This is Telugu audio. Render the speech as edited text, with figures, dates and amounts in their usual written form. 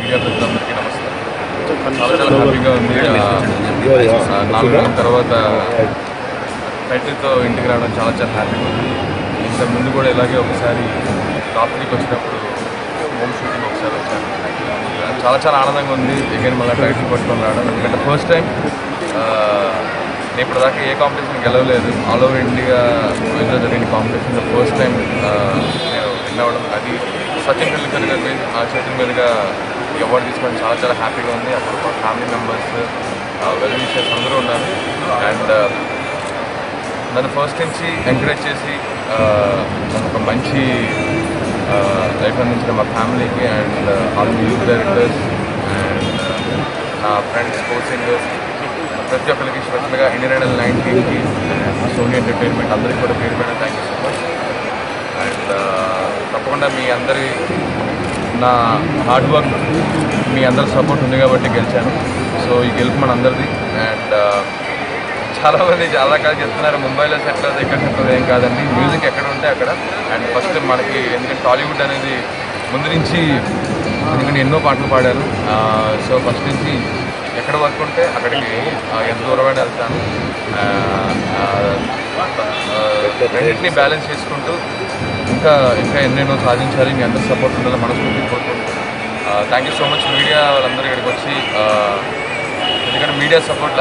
మీడియా ప్రజలందరికీ నమస్కారం. చాలా చాలా హ్యాపీగా ఉంది. 4 నెలల తర్వాత టైటిల్తో ఇంటికి రావడం చాలా చాలా హ్యాపీగా ఉంది. ఇంతకు ముందు కూడా ఇలాగే ఒకసారి రాత్రికి వచ్చినప్పుడు హోమ్ షూటింగ్ ఒకసారి వచ్చాను. చాలా చాలా ఆనందంగా ఉంది అగైన్ మళ్ళీ టైటిల్ పట్టుకొని రావడం. ఎందుకంటే ఫస్ట్ టైం నేను ఇప్పటిదాకా ఏ కాంపిటీషన్ గెలవలేదు. ఆల్ ఓవర్ ఇండియా జరిగిన కాంపిటీషన్లో ఫస్ట్ టైం నేను విన్ అవ్వడం, అది సచిన్ టెండూల్కర్ గారి చేతుల మీదుగా అవార్డు తీసుకోవడం చాలా చాలా హ్యాపీగా ఉంది. అప్పుడు మా ఫ్యామిలీ మెంబర్స్ వెల్ విషర్స్ అందరూ ఉన్నారు. అండ్ నన్ను ఫస్ట్ నుంచి ఎంకరేజ్ చేసి ఒక మంచి లైఫ్ అందించిన మా ఫ్యామిలీకి and all music directors and నా ఫ్రెండ్స్ కోచింగర్స్ ప్రతి ఒక్కరికి స్పెషల్గా ఇండియన్ ఐడల్ 19కి అండ్ సోనీ ఎంటర్టైన్మెంట్ అందరికీ కూడా పేరు పైన thank you so much. And తప్పకుండా మీ అందరి నా హార్డ్ వర్క్ మీ అందరి సపోర్ట్ ఉంది కాబట్టి గెలిచాను. సో ఈ గెలుపు మన అందరిది. అండ్ చాలామంది చాలా రకాలు చెప్తున్నారు ముంబైలో సెట్ అవుతుంది ఎక్కడ సెట్ అవుతుంది. ఏం కాదండి, మ్యూజిక్ ఎక్కడ ఉంటే అక్కడ. అండ్ ఫస్ట్ మనకి ఎందుకంటే టాలీవుడ్ అనేది ముందు నుంచి ఎందుకంటే ఎన్నో పాటలు పాడారు. సో ఫస్ట్ నుంచి ఎక్కడ వర్క్ ఉంటే అక్కడికి ఎంత దూరమైనా వెళ్తాను. రెండింటినీ బ్యాలెన్స్ చేసుకుంటూ ఇంకా ఎన్నెన్నో సాధించాలి. మీ అందరూ సపోర్ట్ ఉండాలి మనస్ఫూర్తి కోరుకుంటూ thank you so much. Media వాళ్ళందరూ ఇక్కడికి వచ్చి ఎందుకంటే మీడియా సపోర్ట్